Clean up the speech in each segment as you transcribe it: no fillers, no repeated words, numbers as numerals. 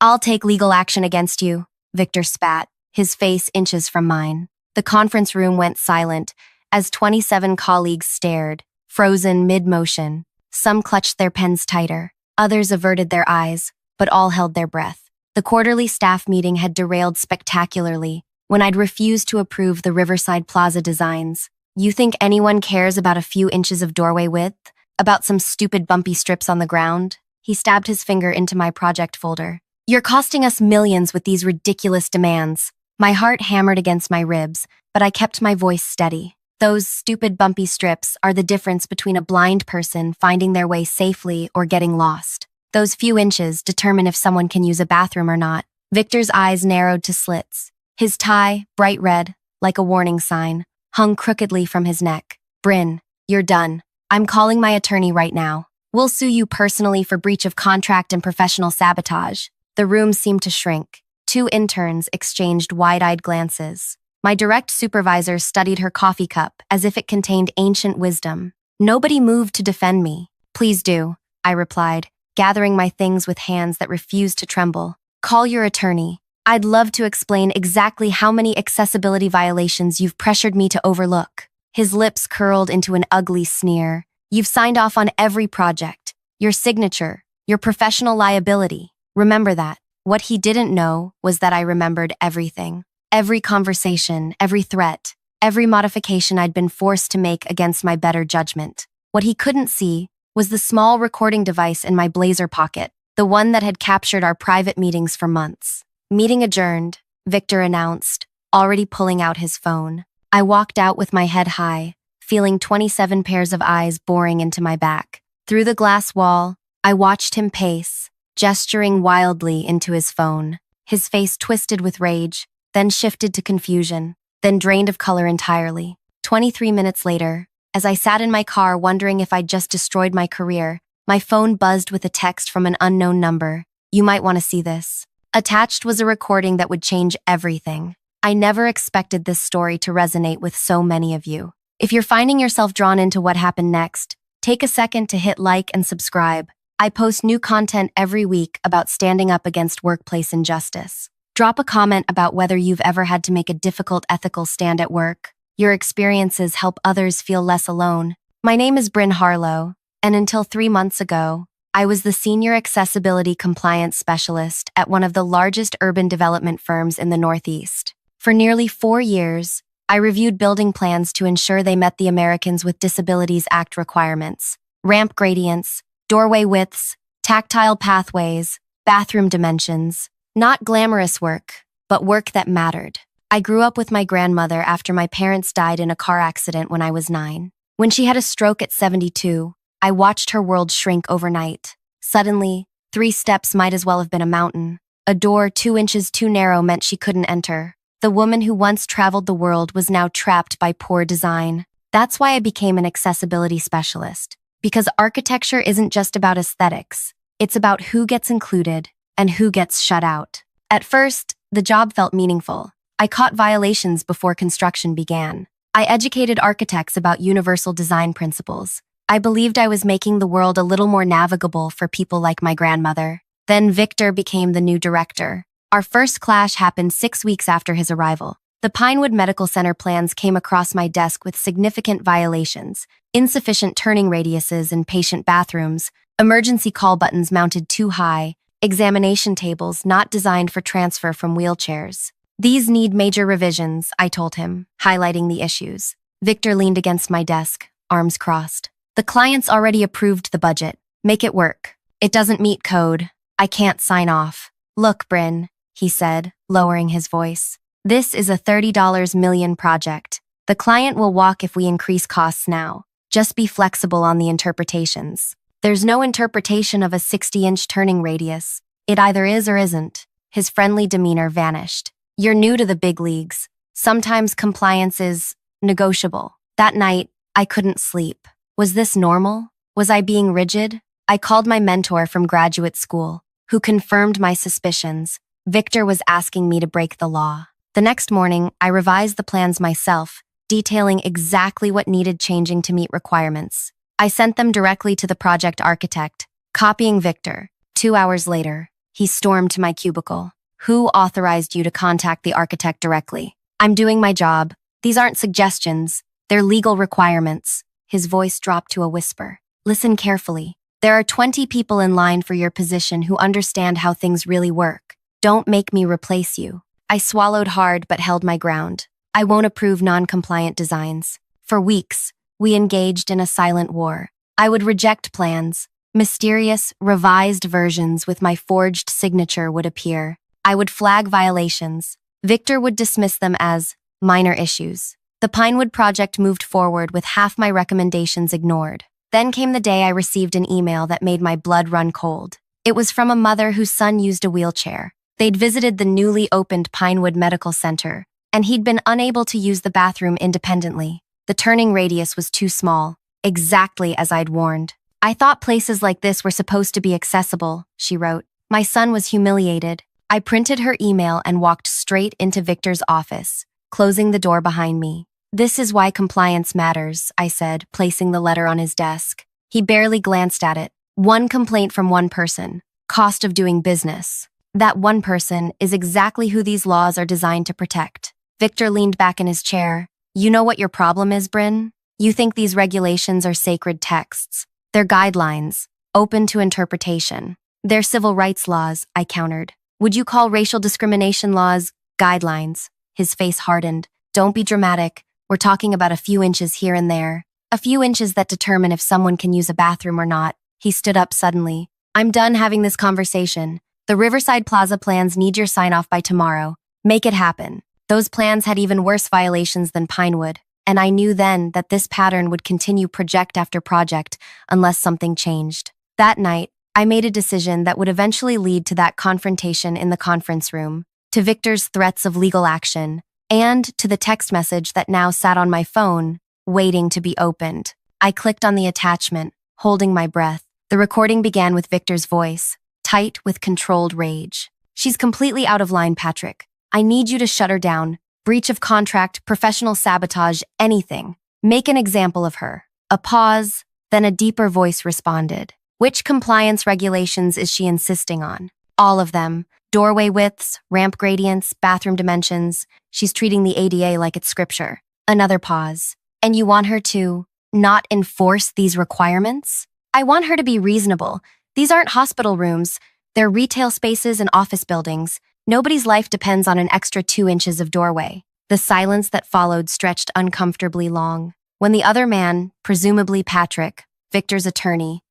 I'll take legal action against you, Victor spat, his face inches from mine. The conference room went silent as 27 colleagues stared, frozen mid-motion. Some clutched their pens tighter, others averted their eyes, but all held their breath. The quarterly staff meeting had derailed spectacularly when I'd refused to approve the Riverside Plaza designs. You think anyone cares about a few inches of doorway width? About some stupid bumpy strips on the ground? He stabbed his finger into my project folder. You're costing us millions with these ridiculous demands. My heart hammered against my ribs, but I kept my voice steady. Those stupid bumpy strips are the difference between a blind person finding their way safely or getting lost. Those few inches determine if someone can use a bathroom or not. Victor's eyes narrowed to slits. His tie, bright red, like a warning sign, hung crookedly from his neck. Brynn, you're done. I'm calling my attorney right now. We'll sue you personally for breach of contract and professional sabotage. The room seemed to shrink. Two interns exchanged wide-eyed glances. My direct supervisor studied her coffee cup as if it contained ancient wisdom. Nobody moved to defend me. Please do, I replied, gathering my things with hands that refused to tremble. Call your attorney. I'd love to explain exactly how many accessibility violations you've pressured me to overlook. His lips curled into an ugly sneer. You've signed off on every project. Your signature, your professional liability. Remember that. What he didn't know was that I remembered everything. Every conversation, every threat, every modification I'd been forced to make against my better judgment. What he couldn't see was the small recording device in my blazer pocket, the one that had captured our private meetings for months. Meeting adjourned, Victor announced, already pulling out his phone. I walked out with my head high, feeling 27 pairs of eyes boring into my back. Through the glass wall, I watched him pace, gesturing wildly into his phone. His face twisted with rage, then shifted to confusion, then drained of color entirely. 23 minutes later, as I sat in my car wondering if I'd just destroyed my career, my phone buzzed with a text from an unknown number. You might want to see this. Attached was a recording that would change everything. I never expected this story to resonate with so many of you. If you're finding yourself drawn into what happened next, take a second to hit like and subscribe. I post new content every week about standing up against workplace injustice. Drop a comment about whether you've ever had to make a difficult ethical stand at work. Your experiences help others feel less alone. My name is Brynn Harlow, and until 3 months ago, I was the Senior Accessibility Compliance Specialist at one of the largest urban development firms in the Northeast. For nearly 4 years, I reviewed building plans to ensure they met the Americans with Disabilities Act requirements: ramp gradients, doorway widths, tactile pathways, bathroom dimensions. Not glamorous work, but work that mattered. I grew up with my grandmother after my parents died in a car accident when I was 9. When she had a stroke at 72, I watched her world shrink overnight. Suddenly, 3 steps might as well have been a mountain. A door 2 inches too narrow meant she couldn't enter. The woman who once traveled the world was now trapped by poor design. That's why I became an accessibility specialist. Because architecture isn't just about aesthetics. It's about who gets included and who gets shut out. At first, the job felt meaningful. I caught violations before construction began. I educated architects about universal design principles. I believed I was making the world a little more navigable for people like my grandmother. Then Victor became the new director. Our first clash happened 6 weeks after his arrival. The Pinewood Medical Center plans came across my desk with significant violations: insufficient turning radiuses in patient bathrooms, emergency call buttons mounted too high, examination tables not designed for transfer from wheelchairs. These need major revisions, I told him, highlighting the issues. Victor leaned against my desk, arms crossed. The client's already approved the budget. Make it work. It doesn't meet code. I can't sign off. Look, Brynn, he said, lowering his voice. This is a $30 million project. The client will walk if we increase costs now. Just be flexible on the interpretations. There's no interpretation of a 60-inch turning radius. It either is or isn't. His friendly demeanor vanished. You're new to the big leagues. Sometimes compliance is negotiable. That night, I couldn't sleep. Was this normal? Was I being rigid? I called my mentor from graduate school, who confirmed my suspicions. Victor was asking me to break the law. The next morning, I revised the plans myself, detailing exactly what needed changing to meet requirements. I sent them directly to the project architect, copying Victor. 2 hours later, He stormed to my cubicle. Who authorized you to contact the architect directly? I'm doing my job. These aren't suggestions. They're legal requirements. His voice dropped to a whisper. Listen carefully. There are 20 people in line for your position who understand how things really work. Don't make me replace you. I swallowed hard but held my ground. I won't approve non-compliant designs. For weeks, we engaged in a silent war. I would reject plans. Mysterious, revised versions with my forged signature would appear. I would flag violations. Victor would dismiss them as minor issues. The Pinewood project moved forward with half my recommendations ignored. Then came the day I received an email that made my blood run cold. It was from a mother whose son used a wheelchair. They'd visited the newly opened Pinewood Medical Center, and he'd been unable to use the bathroom independently. The turning radius was too small, exactly as I'd warned. I thought places like this were supposed to be accessible, she wrote. My son was humiliated. I printed her email and walked straight into Victor's office, closing the door behind me. This is why compliance matters, I said, placing the letter on his desk. He barely glanced at it. One complaint from one person. Cost of doing business. That one person is exactly who these laws are designed to protect. Victor leaned back in his chair. You know what your problem is, Brynn? You think these regulations are sacred texts. They're guidelines, open to interpretation. They're civil rights laws, I countered. Would you call racial discrimination laws guidelines? His face hardened. Don't be dramatic. We're talking about a few inches here and there. A few inches that determine if someone can use a bathroom or not. He stood up suddenly. I'm done having this conversation. The Riverside Plaza plans need your sign-off by tomorrow. Make it happen. Those plans had even worse violations than Pinewood, and I knew then that this pattern would continue project after project unless something changed. That night, I made a decision that would eventually lead to that confrontation in the conference room, to Victor's threats of legal action, and to the text message that now sat on my phone, waiting to be opened. I clicked on the attachment, holding my breath. The recording began with Victor's voice, tight with controlled rage. She's completely out of line, Patrick. I need you to shut her down. Breach of contract, professional sabotage, anything. Make an example of her. A pause, then a deeper voice responded. Which compliance regulations is she insisting on? All of them. Doorway widths, ramp gradients, bathroom dimensions. She's treating the ADA like it's scripture. Another pause. And you want her to not enforce these requirements? I want her to be reasonable. These aren't hospital rooms. They're retail spaces and office buildings. Nobody's life depends on an extra 2 inches of doorway. The silence that followed stretched uncomfortably long. When the other man, presumably Patrick, Victor's attorney,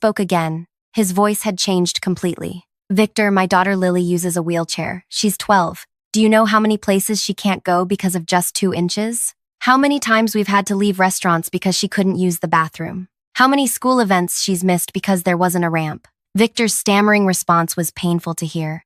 spoke again, his voice had changed completely. Victor, my daughter Lily uses a wheelchair. She's 12. Do you know how many places she can't go because of just 2 inches? How many times we've had to leave restaurants because she couldn't use the bathroom? How many school events she's missed because there wasn't a ramp? Victor's stammering response was painful to hear.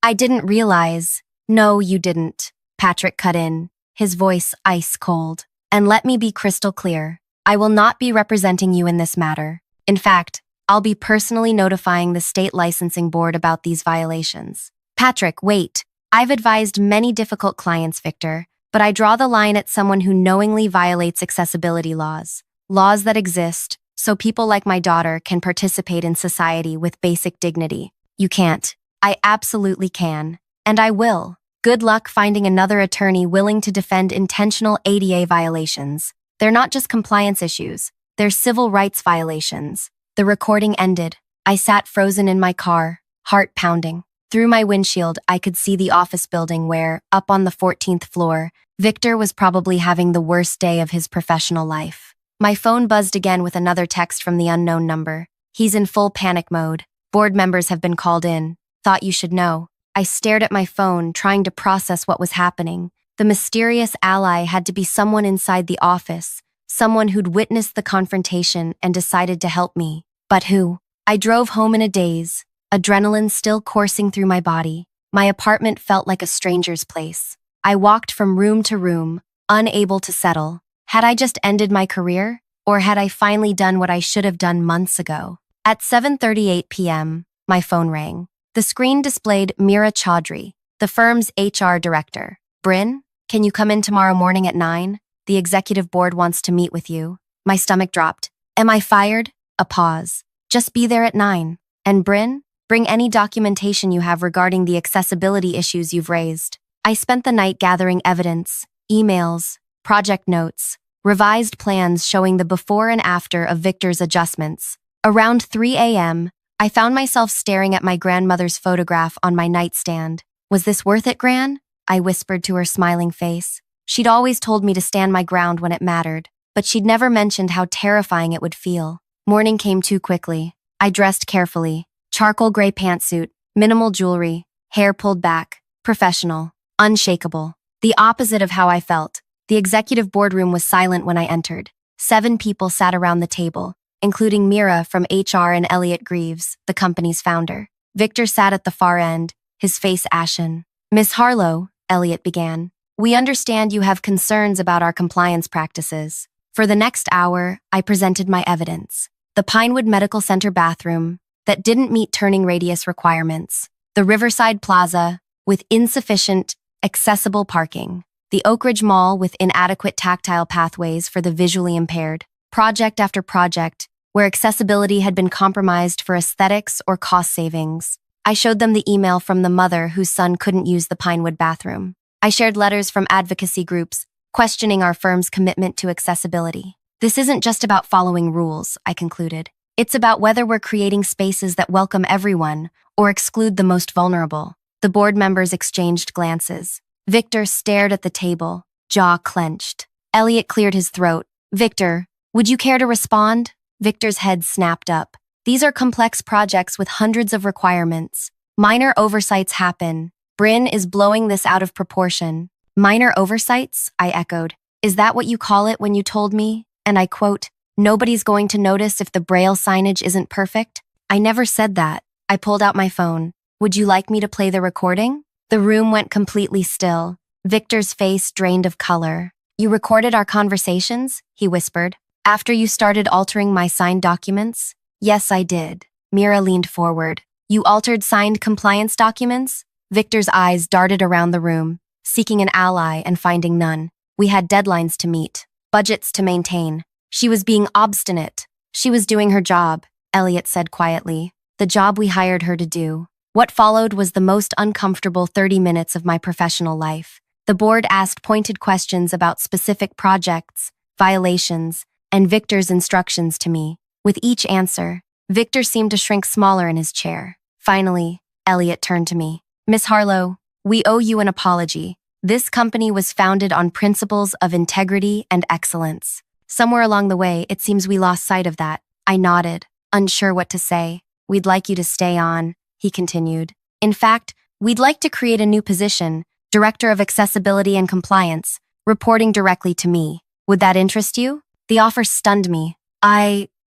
I didn't realize. No, you didn't. Patrick cut in, his voice ice cold. And let me be crystal clear. I will not be representing you in this matter. In fact, I'll be personally notifying the state licensing board about these violations. Patrick, wait. I've advised many difficult clients, Victor, but I draw the line at someone who knowingly violates accessibility laws. Laws that exist so people like my daughter can participate in society with basic dignity. You can't. I absolutely can. And I will. Good luck finding another attorney willing to defend intentional ADA violations. They're not just compliance issues. They're civil rights violations. The recording ended. I sat frozen in my car, heart pounding. Through my windshield, I could see the office building where, up on the 14th floor, Victor was probably having the worst day of his professional life. My phone buzzed again with another text from the unknown number. He's in full panic mode. Board members have been called in. Thought you should know. I stared at my phone, trying to process what was happening. The mysterious ally had to be someone inside the office, someone who'd witnessed the confrontation and decided to help me. But who? I drove home in a daze, adrenaline still coursing through my body. My apartment felt like a stranger's place. I walked from room to room, unable to settle. Had I just ended my career? Or had I finally done what I should have done months ago? At 7:38 p.m., my phone rang. The screen displayed Meera Chaudhry, the firm's HR director. Brynn, can you come in tomorrow morning at 9? The executive board wants to meet with you. My stomach dropped. Am I fired? A pause. Just be there at 9. And Brynn, Bring any documentation you have regarding the accessibility issues you've raised. I spent the night gathering evidence, emails, project notes, revised plans showing the before and after of Victor's adjustments. Around 3 a.m., I found myself staring at my grandmother's photograph on my nightstand. Was this worth it, Gran? I whispered to her smiling face. She'd always told me to stand my ground when it mattered, but she'd never mentioned how terrifying it would feel. Morning came too quickly. I dressed carefully. Charcoal gray pantsuit, minimal jewelry, hair pulled back, professional, unshakable. The opposite of how I felt. The executive boardroom was silent when I entered. 7 people sat around the table, including Mira from HR and Elliot Greaves, the company's founder. Victor sat at the far end, his face ashen. Miss Harlow, Elliot began, we understand you have concerns about our compliance practices. For the next hour, I presented my evidence. The Pinewood Medical Center bathroom that didn't meet turning radius requirements. The Riverside Plaza with insufficient, accessible parking. The Oak Ridge Mall with inadequate tactile pathways for the visually impaired. Project after project where accessibility had been compromised for aesthetics or cost savings. I showed them the email from the mother whose son couldn't use the Pinewood bathroom. I shared letters from advocacy groups questioning our firm's commitment to accessibility. This isn't just about following rules, I concluded. It's about whether we're creating spaces that welcome everyone or exclude the most vulnerable. The board members exchanged glances. Victor stared at the table, jaw clenched. Elliot cleared his throat. Victor, would you care to respond? Victor's head snapped up. These are complex projects with hundreds of requirements. Minor oversights happen. Brynn is blowing this out of proportion. Minor oversights? I echoed. Is that what you call it when you told me? And I quote, nobody's going to notice if the braille signage isn't perfect? I never said that. I pulled out my phone. Would you like me to play the recording? The room went completely still. Victor's face drained of color. You recorded our conversations? He whispered. After you started altering my signed documents? Yes, I did. Mira leaned forward. You altered signed compliance documents? Victor's eyes darted around the room, seeking an ally and finding none. We had deadlines to meet, budgets to maintain. She was being obstinate. She was doing her job, Elliot said quietly. The job we hired her to do. What followed was the most uncomfortable 30 minutes of my professional life. The board asked pointed questions about specific projects, violations, and Victor's instructions to me. With each answer, Victor seemed to shrink smaller in his chair. Finally, Elliot turned to me. Miss Harlow, we owe you an apology. This company was founded on principles of integrity and excellence. Somewhere along the way, it seems we lost sight of that. I nodded, unsure what to say. We'd like you to stay on, he continued. In fact, we'd like to create a new position, Director of Accessibility and Compliance, reporting directly to me. Would that interest you? The offer stunned me.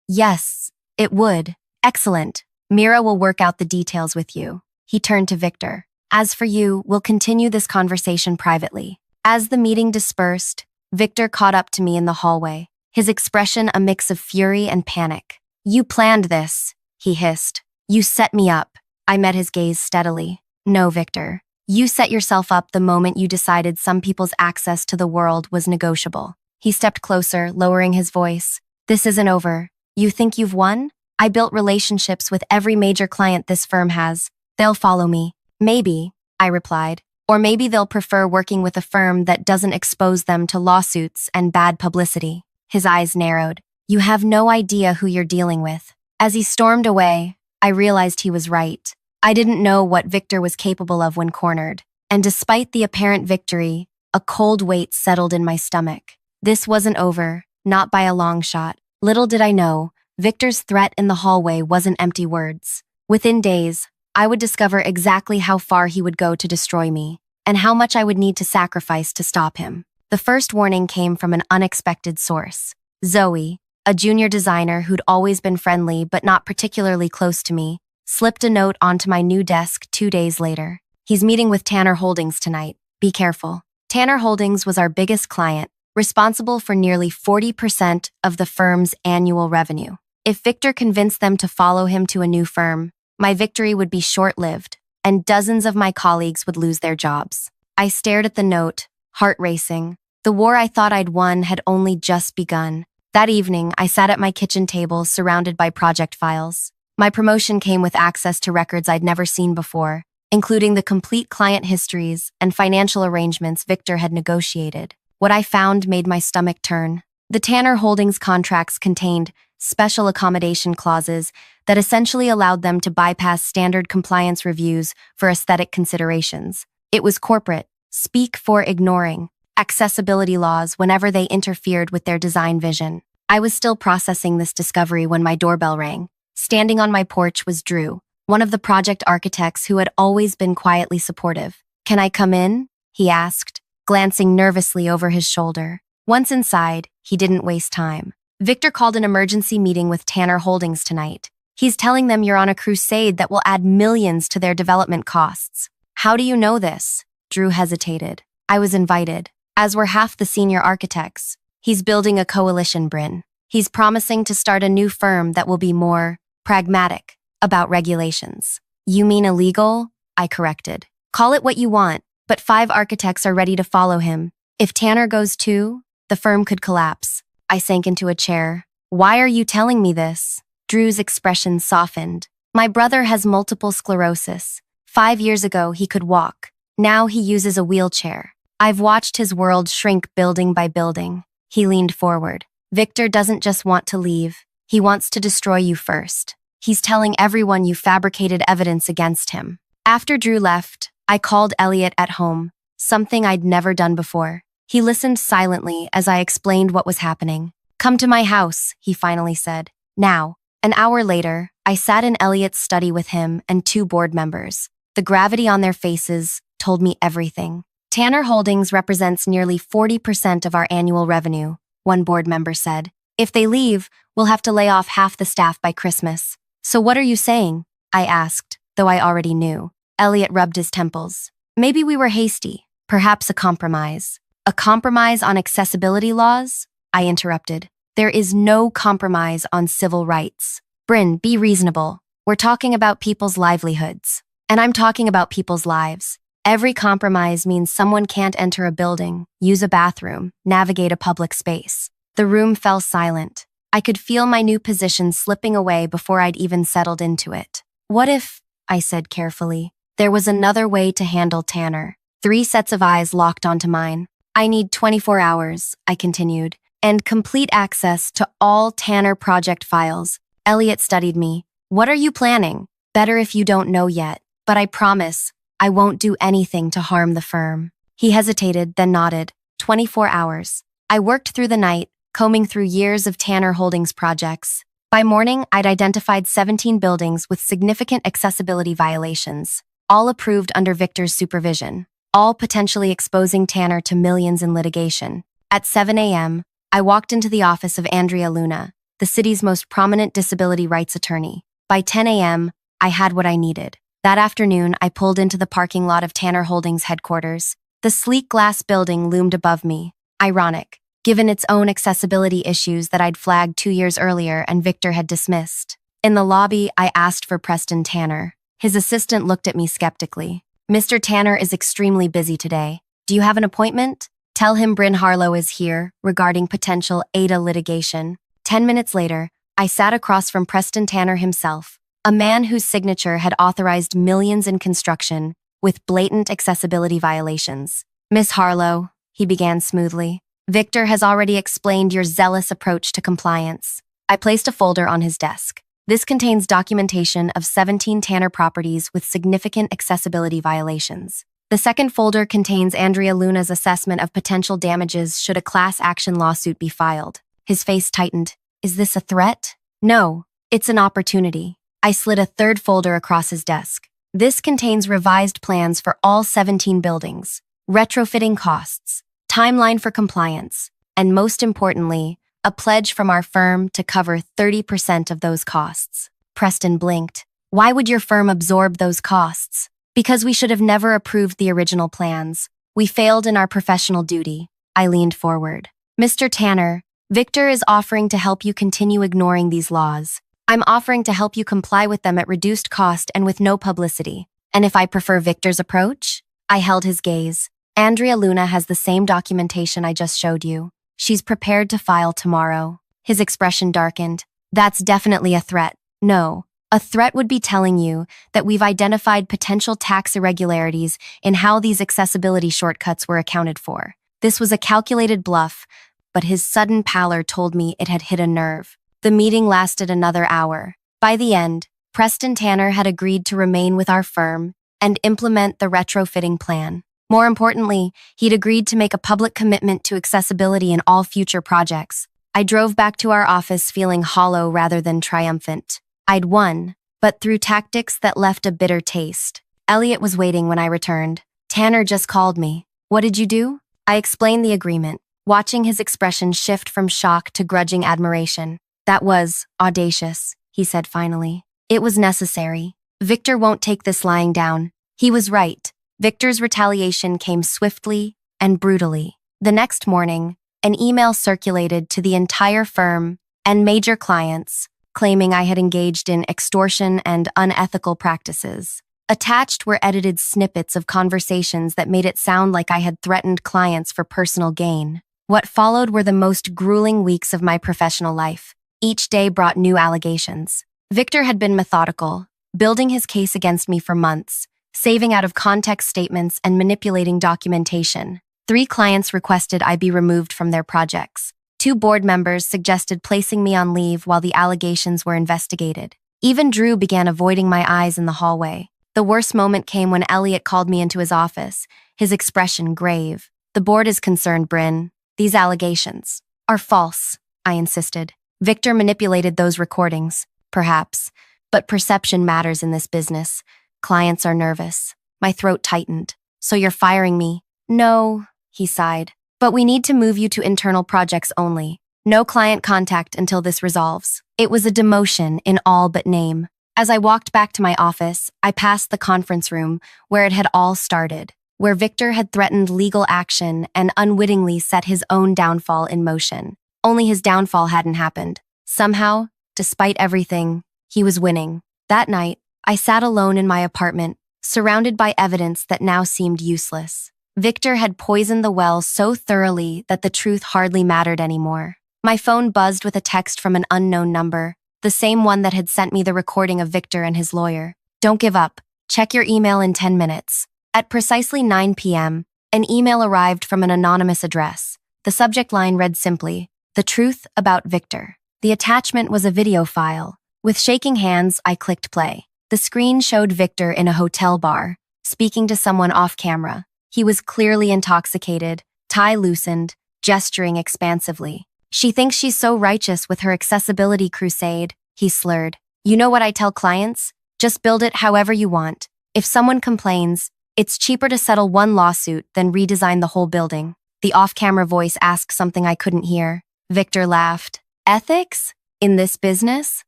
Yes, it would. Excellent. Mira will work out the details with you. He turned to Victor. As for you, we'll continue this conversation privately. As the meeting dispersed, Victor caught up to me in the hallway, his expression a mix of fury and panic. You planned this, he hissed. You set me up. I met his gaze steadily. No, Victor. You set yourself up the moment you decided some people's access to the world was negotiable. He stepped closer, lowering his voice. This isn't over. You think you've won? I built relationships with every major client this firm has. They'll follow me. Maybe, I replied. Or maybe they'll prefer working with a firm that doesn't expose them to lawsuits and bad publicity. His eyes narrowed. You have no idea who you're dealing with. As he stormed away, I realized he was right. I didn't know what Victor was capable of when cornered. And despite the apparent victory, a cold weight settled in my stomach. This wasn't over, not by a long shot. Little did I know, Victor's threat in the hallway wasn't empty words. Within days, I would discover exactly how far he would go to destroy me, and how much I would need to sacrifice to stop him. The first warning came from an unexpected source. Zoe, a junior designer who'd always been friendly but not particularly close to me, slipped a note onto my new desk 2 days later. He's meeting with Tanner Holdings tonight. Be careful. Tanner Holdings was our biggest client, responsible for nearly 40% of the firm's annual revenue. If Victor convinced them to follow him to a new firm, my victory would be short-lived, and dozens of my colleagues would lose their jobs. I stared at the note, heart racing. The war I thought I'd won had only just begun. That evening, I sat at my kitchen table surrounded by project files. My promotion came with access to records I'd never seen before, including the complete client histories and financial arrangements Victor had negotiated. What I found made my stomach turn. The Tanner Holdings contracts contained special accommodation clauses that essentially allowed them to bypass standard compliance reviews for aesthetic considerations. It was corporate, speak for ignoring, accessibility laws whenever they interfered with their design vision. I was still processing this discovery when my doorbell rang. Standing on my porch was Drew, one of the project architects who had always been quietly supportive. "Can I come in?" he asked, glancing nervously over his shoulder. Once inside, he didn't waste time. "Victor called an emergency meeting with Tanner Holdings tonight. He's telling them you're on a crusade that will add millions to their development costs." "How do you know this?" Drew hesitated. "I was invited, as were half the senior architects. He's building a coalition, Brynn. He's promising to start a new firm that will be more pragmatic about regulations." "You mean illegal?" I corrected. "Call it what you want, but 5 architects are ready to follow him. If Tanner goes too, the firm could collapse." I sank into a chair. "Why are you telling me this?" Drew's expression softened. "My brother has multiple sclerosis. 5 years ago, he could walk. Now he uses a wheelchair. I've watched his world shrink building by building." He leaned forward. "Victor doesn't just want to leave. He wants to destroy you first. He's telling everyone you fabricated evidence against him." After Drew left, I called Elliot at home, something I'd never done before. He listened silently as I explained what was happening. "Come to my house," he finally said. "Now." An hour later, I sat in Elliot's study with him and 2 board members. The gravity on their faces told me everything. "Tanner Holdings represents nearly 40% of our annual revenue," one board member said. "If they leave, we'll have to lay off half the staff by Christmas." "So what are you saying?" I asked, though I already knew. Elliot rubbed his temples. "Maybe we were hasty. Perhaps a compromise." "A compromise on accessibility laws?" I interrupted. "There is no compromise on civil rights." "Brynn, be reasonable. We're talking about people's livelihoods. And I'm talking about people's lives. Every compromise means someone can't enter a building, use a bathroom, navigate a public space." The room fell silent. I could feel my new position slipping away before I'd even settled into it. "What if," I said carefully, "there was another way to handle Tanner?" 3 sets of eyes locked onto mine. "I need 24 hours, I continued, "and complete access to all Tanner project files." Elliot studied me. "What are you planning?" "Better if you don't know yet, but I promise I won't do anything to harm the firm." He hesitated, then nodded. 24 hours. I worked through the night, combing through years of Tanner Holdings projects. By morning, I'd identified 17 buildings with significant accessibility violations, all approved under Victor's supervision, all potentially exposing Tanner to millions in litigation. At 7 a.m., I walked into the office of Andrea Luna, the city's most prominent disability rights attorney. By 10 a.m., I had what I needed. That afternoon, I pulled into the parking lot of Tanner Holdings headquarters. The sleek glass building loomed above me. Ironic, given its own accessibility issues that I'd flagged 2 years earlier and Victor had dismissed. In the lobby, I asked for Preston Tanner. His assistant looked at me skeptically. "Mr. Tanner is extremely busy today. Do you have an appointment? Tell him Brynn Harlow is here regarding potential ADA litigation." 10 minutes later, I sat across from Preston Tanner himself, a man whose signature had authorized millions in construction with blatant accessibility violations. "Miss Harlow," he began smoothly, "Victor has already explained your zealous approach to compliance." I placed a folder on his desk. "This contains documentation of 17 Tanner properties with significant accessibility violations." The second folder contains Andrea Luna's assessment of potential damages should a class action lawsuit be filed. His face tightened. "Is this a threat?" "No, it's an opportunity." I slid a third folder across his desk. "This contains revised plans for all 17 buildings, retrofitting costs, timeline for compliance, and most importantly, a pledge from our firm to cover 30% of those costs." Preston blinked. "Why would your firm absorb those costs?" "Because we should have never approved the original plans. We failed in our professional duty." I leaned forward. "Mr. Tanner, Victor is offering to help you continue ignoring these laws. I'm offering to help you comply with them at reduced cost and with no publicity. And if I prefer Victor's approach?" I held his gaze. "Andrea Luna has the same documentation I just showed you. She's prepared to file tomorrow." His expression darkened. "That's definitely a threat." "No, A threat would be telling you that we've identified potential tax irregularities in how these accessibility shortcuts were accounted for. This was a calculated bluff, but his sudden pallor told me it had hit a nerve. The meeting lasted another hour. By the end, Preston Tanner had agreed to remain with our firm and implement the retrofitting plan. More importantly, he'd agreed to make a public commitment to accessibility in all future projects. I drove back to our office feeling hollow rather than triumphant. I'd won, but through tactics that left a bitter taste. Elliot was waiting when I returned. Tanner just called me. What did you do? I explained the agreement, watching his expression shift from shock to grudging admiration. That was audacious, he said finally. It was necessary. Victor won't take this lying down. He was right. Victor's retaliation came swiftly and brutally. The next morning, an email circulated to the entire firm and major clients, claiming I had engaged in extortion and unethical practices. Attached were edited snippets of conversations that made it sound like I had threatened clients for personal gain. What followed were the most grueling weeks of my professional life. Each day brought new allegations. Victor had been methodical, building his case against me for months, saving out of context statements and manipulating documentation. 3 clients requested I be removed from their projects. 2 board members suggested placing me on leave while the allegations were investigated. Even Drew began avoiding my eyes in the hallway. The worst moment came when Elliot called me into his office, his expression grave. The board is concerned, Brynn. These allegations are false, I insisted. Victor manipulated those recordings, perhaps, but perception matters in this business. Clients are nervous. My throat tightened. So you're firing me? No, he sighed. But we need to move you to internal projects only. No client contact until this resolves. It was a demotion in all but name. As I walked back to my office, I passed the conference room where it had all started, where Victor had threatened legal action and unwittingly set his own downfall in motion. Only his downfall hadn't happened. Somehow, despite everything, he was winning. That night, I sat alone in my apartment, surrounded by evidence that now seemed useless. Victor had poisoned the well so thoroughly that the truth hardly mattered anymore. My phone buzzed with a text from an unknown number, the same one that had sent me the recording of Victor and his lawyer. Don't give up. Check your email in 10 minutes. At precisely 9 p.m., an email arrived from an anonymous address. The subject line read simply, "The truth about Victor." The attachment was a video file. With shaking hands, I clicked play. The screen showed Victor in a hotel bar, speaking to someone off camera. He was clearly intoxicated, tie loosened, gesturing expansively. "She thinks she's so righteous with her accessibility crusade," he slurred. "You know what I tell clients? Just build it however you want. If someone complains, it's cheaper to settle one lawsuit than redesign the whole building." The off-camera voice asked something I couldn't hear. Victor laughed. "Ethics? In this business?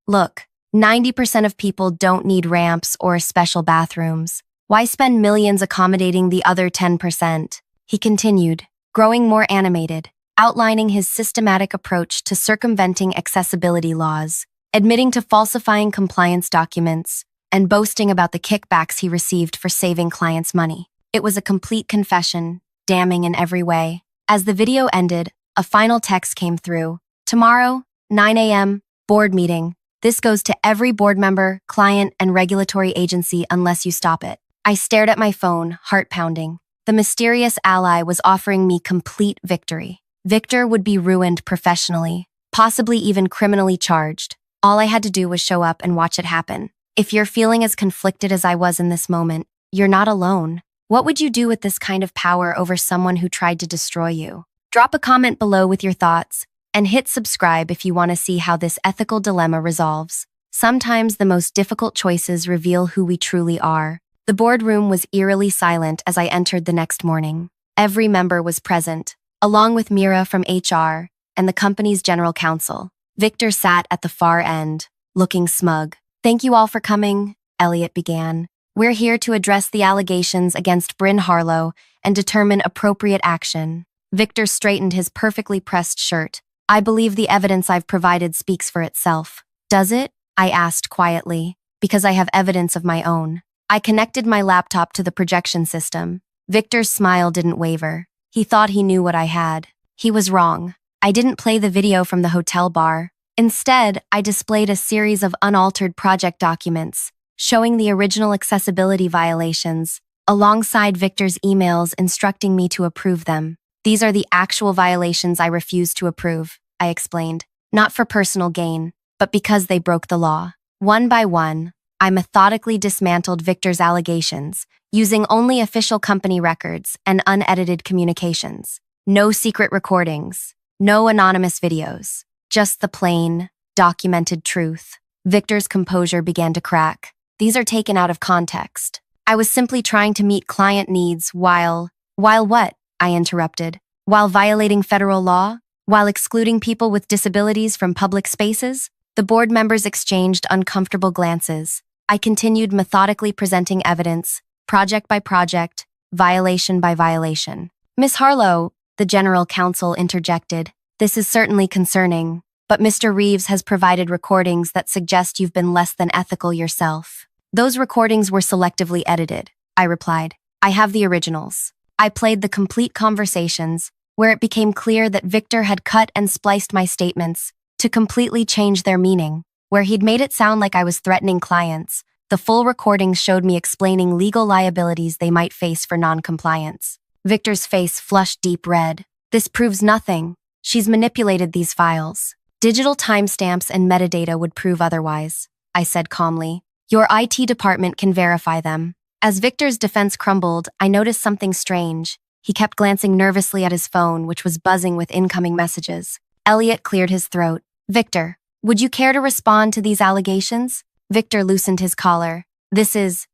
Look, 90% of people don't need ramps or special bathrooms. Why spend millions accommodating the other 10%? He continued, growing more animated, outlining his systematic approach to circumventing accessibility laws, admitting to falsifying compliance documents, and boasting about the kickbacks he received for saving clients money. It was a complete confession, damning in every way. As the video ended, a final text came through. "Tomorrow, 9 a.m., board meeting. This goes to every board member, client, and regulatory agency unless you stop it." I stared at my phone, heart pounding. The mysterious ally was offering me complete victory. Victor would be ruined professionally, possibly even criminally charged. All I had to do was show up and watch it happen. If you're feeling as conflicted as I was in this moment, you're not alone. What would you do with this kind of power over someone who tried to destroy you? Drop a comment below with your thoughts, and hit subscribe if you want to see how this ethical dilemma resolves. Sometimes the most difficult choices reveal who we truly are. The boardroom was eerily silent as I entered the next morning. Every member was present, along with Mira from HR and the company's general counsel. Victor sat at the far end, looking smug. "Thank you all for coming," Elliot began. "We're here to address the allegations against Brynn Harlow and determine appropriate action." Victor straightened his perfectly pressed shirt. "I believe the evidence I've provided speaks for itself." "Does it?" I asked quietly, because I have evidence of my own. I connected my laptop to the projection system. Victor's smile didn't waver. He thought he knew what I had. He was wrong. I didn't play the video from the hotel bar. Instead, I displayed a series of unaltered project documents showing the original accessibility violations, alongside Victor's emails instructing me to approve them. These are the actual violations I refuse to approve, I explained, not for personal gain, but because they broke the law. One by one, I methodically dismantled Victor's allegations, using only official company records and unedited communications. No secret recordings, no anonymous videos, just the plain, documented truth. Victor's composure began to crack. These are taken out of context. I was simply trying to meet client needs while what? I interrupted. While violating federal law? While excluding people with disabilities from public spaces? The board members exchanged uncomfortable glances. I continued methodically presenting evidence, project by project, violation by violation. Miss Harlow, the general counsel interjected, this is certainly concerning, but Mr. Reeves has provided recordings that suggest you've been less than ethical yourself. Those recordings were selectively edited, I replied. I have the originals. I played the complete conversations, where it became clear that Victor had cut and spliced my statements to completely change their meaning. Where he'd made it sound like I was threatening clients, the full recordings showed me explaining legal liabilities they might face for non-compliance. Victor's face flushed deep red. This proves nothing. She's manipulated these files. Digital timestamps and metadata would prove otherwise, I said calmly. Your IT department can verify them. As Victor's defense crumbled, I noticed something strange. He kept glancing nervously at his phone, which was buzzing with incoming messages. Elliot cleared his throat. Victor, would you care to respond to these allegations? Victor loosened his collar. This is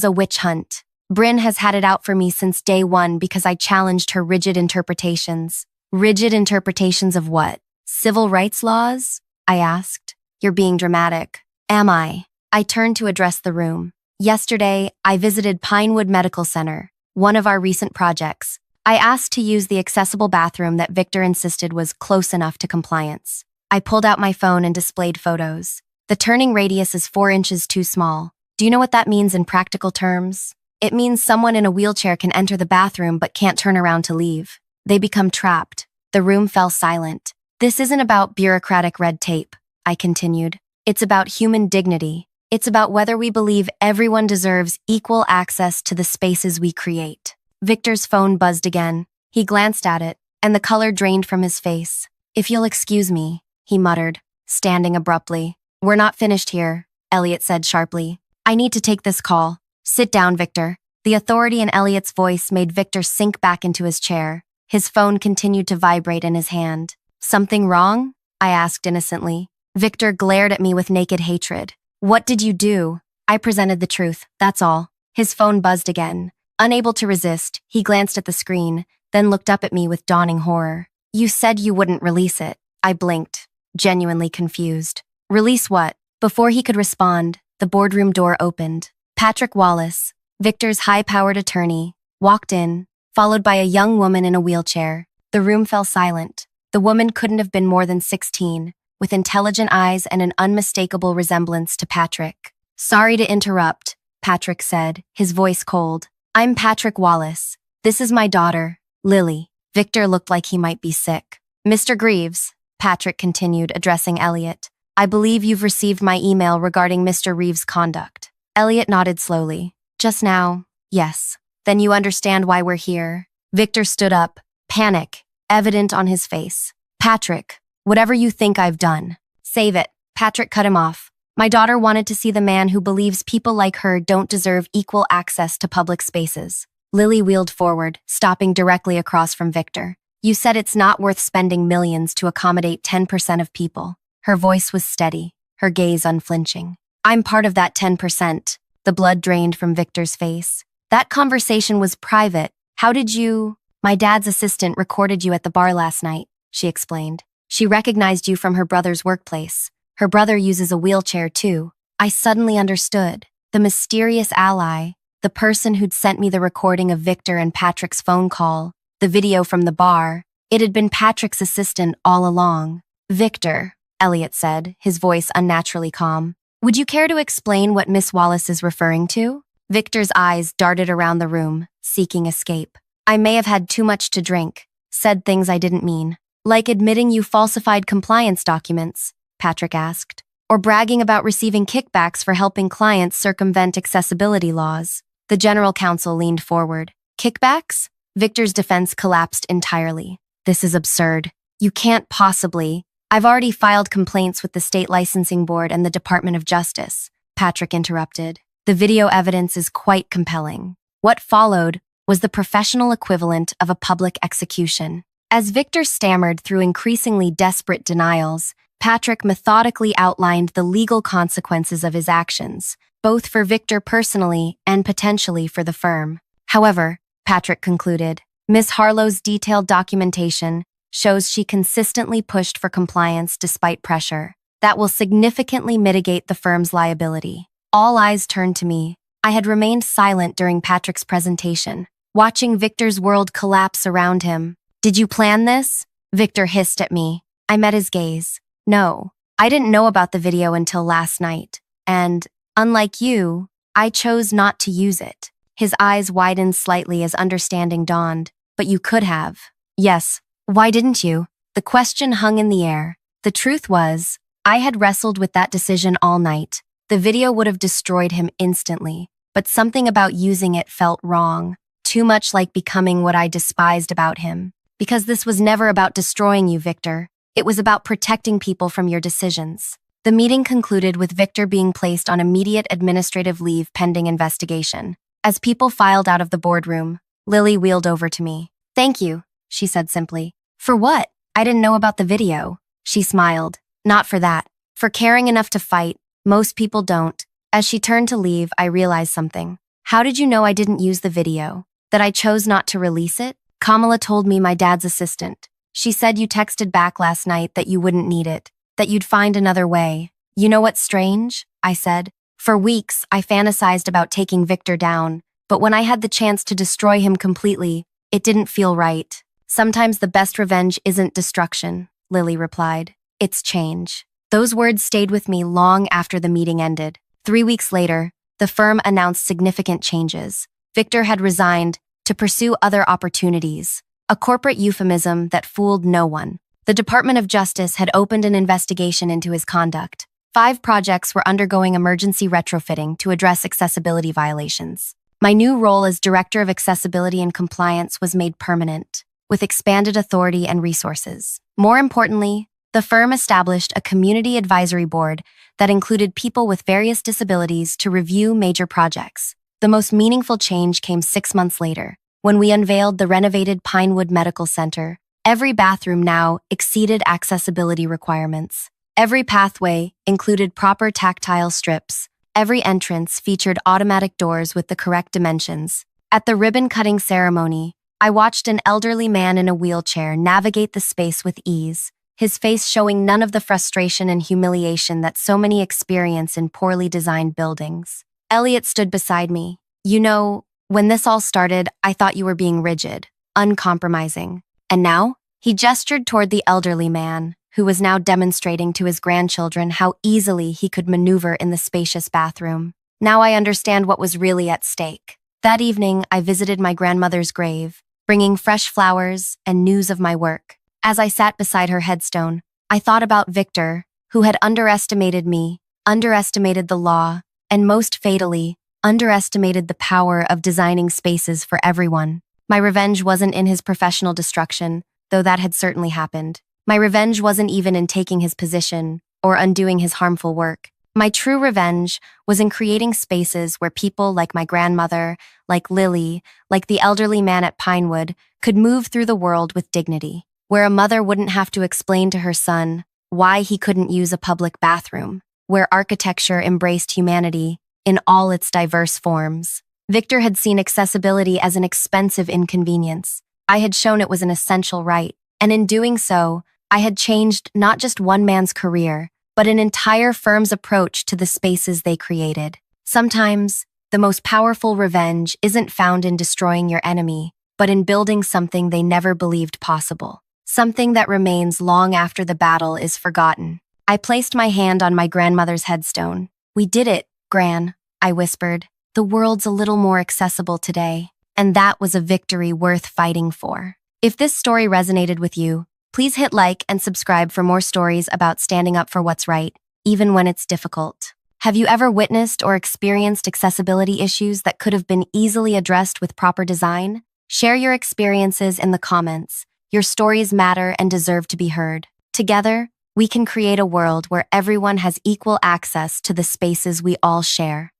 a witch hunt. Brynn has had it out for me since day one because I challenged her rigid interpretations. Rigid interpretations of what? Civil rights laws? I asked. You're being dramatic. Am I? I turned to address the room. Yesterday, I visited Pinewood Medical Center, one of our recent projects. I asked to use the accessible bathroom that Victor insisted was close enough to compliance. I pulled out my phone and displayed photos. The turning radius is 4 inches too small. Do you know what that means in practical terms? It means someone in a wheelchair can enter the bathroom but can't turn around to leave. They become trapped. The room fell silent. This isn't about bureaucratic red tape, I continued. It's about human dignity. It's about whether we believe everyone deserves equal access to the spaces we create. Victor's phone buzzed again. He glanced at it, and the color drained from his face. If you'll excuse me, he muttered, standing abruptly. We're not finished here, Elliot said sharply. I need to take this call. Sit down, Victor. The authority in Elliot's voice made Victor sink back into his chair. His phone continued to vibrate in his hand. Something wrong? I asked innocently. Victor glared at me with naked hatred. What did you do? I presented the truth, that's all. His phone buzzed again. Unable to resist, he glanced at the screen, then looked up at me with dawning horror. You said you wouldn't release it. I blinked, genuinely confused. Release what? Before he could respond, the boardroom door opened. Patrick Wallace, Victor's high-powered attorney, walked in, followed by a young woman in a wheelchair. The room fell silent. The woman couldn't have been more than 16, with intelligent eyes and an unmistakable resemblance to Patrick. Sorry to interrupt, Patrick said, his voice cold. I'm Patrick Wallace. This is my daughter, Lily. Victor looked like he might be sick. Mr. Greaves, Patrick continued, addressing Elliot. I believe you've received my email regarding Mr. Reeves' conduct. Elliot nodded slowly. Just now, yes. Then you understand why we're here. Victor stood up, panic evident on his face. Patrick, whatever you think I've done, save it. Patrick cut him off. My daughter wanted to see the man who believes people like her don't deserve equal access to public spaces. Lily wheeled forward, stopping directly across from Victor. You said it's not worth spending millions to accommodate 10% of people. Her voice was steady, her gaze unflinching. I'm part of that 10%. The blood drained from Victor's face. That conversation was private. How did you... My dad's assistant recorded you at the bar last night, she explained. She recognized you from her brother's workplace. Her brother uses a wheelchair too. I suddenly understood. The mysterious ally, the person who'd sent me the recording of Victor and Patrick's phone call, the video from the bar, it had been Patrick's assistant all along. Victor, Elliot said, his voice unnaturally calm. Would you care to explain what Miss Wallace is referring to? Victor's eyes darted around the room, seeking escape. I may have had too much to drink, said things I didn't mean, like admitting you falsified compliance documents. Patrick asked. Or bragging about receiving kickbacks for helping clients circumvent accessibility laws. The general counsel leaned forward. Kickbacks? Victor's defense collapsed entirely. This is absurd. You can't possibly. I've already filed complaints with the State Licensing Board and the Department of Justice, Patrick interrupted. The video evidence is quite compelling. What followed was the professional equivalent of a public execution. As Victor stammered through increasingly desperate denials, Patrick methodically outlined the legal consequences of his actions, both for Victor personally and potentially for the firm. However, Patrick concluded, Ms. Harlow's detailed documentation shows she consistently pushed for compliance despite pressure. That will significantly mitigate the firm's liability. All eyes turned to me. I had remained silent during Patrick's presentation, watching Victor's world collapse around him. Did you plan this? Victor hissed at me. I met his gaze. No, I didn't know about the video until last night. And, unlike you, I chose not to use it. His eyes widened slightly as understanding dawned. But you could have. Yes. Why didn't you? The question hung in the air. The truth was, I had wrestled with that decision all night. The video would have destroyed him instantly, but something about using it felt wrong, too much like becoming what I despised about him. Because this was never about destroying you, Victor. It was about protecting people from your decisions. The meeting concluded with Victor being placed on immediate administrative leave pending investigation. As people filed out of the boardroom, Lily wheeled over to me. Thank you, she said simply. For what? I didn't know about the video. She smiled. Not for that. For caring enough to fight. Most people don't. As she turned to leave, I realized something. How did you know I didn't use the video? That I chose not to release it? Kamala told me, my dad's assistant. She said you texted back last night that you wouldn't need it, that you'd find another way. You know what's strange? I said. For weeks, I fantasized about taking Victor down, but when I had the chance to destroy him completely, it didn't feel right. Sometimes the best revenge isn't destruction, Lily replied. It's change. Those words stayed with me long after the meeting ended. 3 weeks later, the firm announced significant changes. Victor had resigned to pursue other opportunities, a corporate euphemism that fooled no one. The Department of Justice had opened an investigation into his conduct. 5 projects were undergoing emergency retrofitting to address accessibility violations. My new role as Director of Accessibility and Compliance was made permanent, with expanded authority and resources. More importantly, the firm established a community advisory board that included people with various disabilities to review major projects. The most meaningful change came 6 months later, when we unveiled the renovated Pinewood Medical Center. Every bathroom now exceeded accessibility requirements. Every pathway included proper tactile strips. Every entrance featured automatic doors with the correct dimensions. At the ribbon-cutting ceremony, I watched an elderly man in a wheelchair navigate the space with ease, his face showing none of the frustration and humiliation that so many experience in poorly designed buildings. Elliot stood beside me. You know, when this all started, I thought you were being rigid, uncompromising. And now? He gestured toward the elderly man, who was now demonstrating to his grandchildren how easily he could maneuver in the spacious bathroom. Now I understand what was really at stake. That evening, I visited my grandmother's grave, bringing fresh flowers and news of my work. As I sat beside her headstone, I thought about Victor, who had underestimated me, underestimated the law, and most fatally, underestimated the power of designing spaces for everyone. My revenge wasn't in his professional destruction, though that had certainly happened. My revenge wasn't even in taking his position or undoing his harmful work. My true revenge was in creating spaces where people like my grandmother, like Lily, like the elderly man at Pinewood, could move through the world with dignity, where a mother wouldn't have to explain to her son why he couldn't use a public bathroom, where architecture embraced humanity in all its diverse forms. Victor had seen accessibility as an expensive inconvenience. I had shown it was an essential right, and in doing so, I had changed not just one man's career, but an entire firm's approach to the spaces they created. Sometimes, the most powerful revenge isn't found in destroying your enemy, but in building something they never believed possible. Something that remains long after the battle is forgotten. I placed my hand on my grandmother's headstone. We did it, Gran, I whispered. The world's a little more accessible today, and that was a victory worth fighting for. If this story resonated with you, Please hit like and subscribe for more stories about standing up for what's right, even when it's difficult. Have you ever witnessed or experienced accessibility issues that could have been easily addressed with proper design? Share your experiences in the comments. Your stories matter and deserve to be heard. Together, we can create a world where everyone has equal access to the spaces we all share.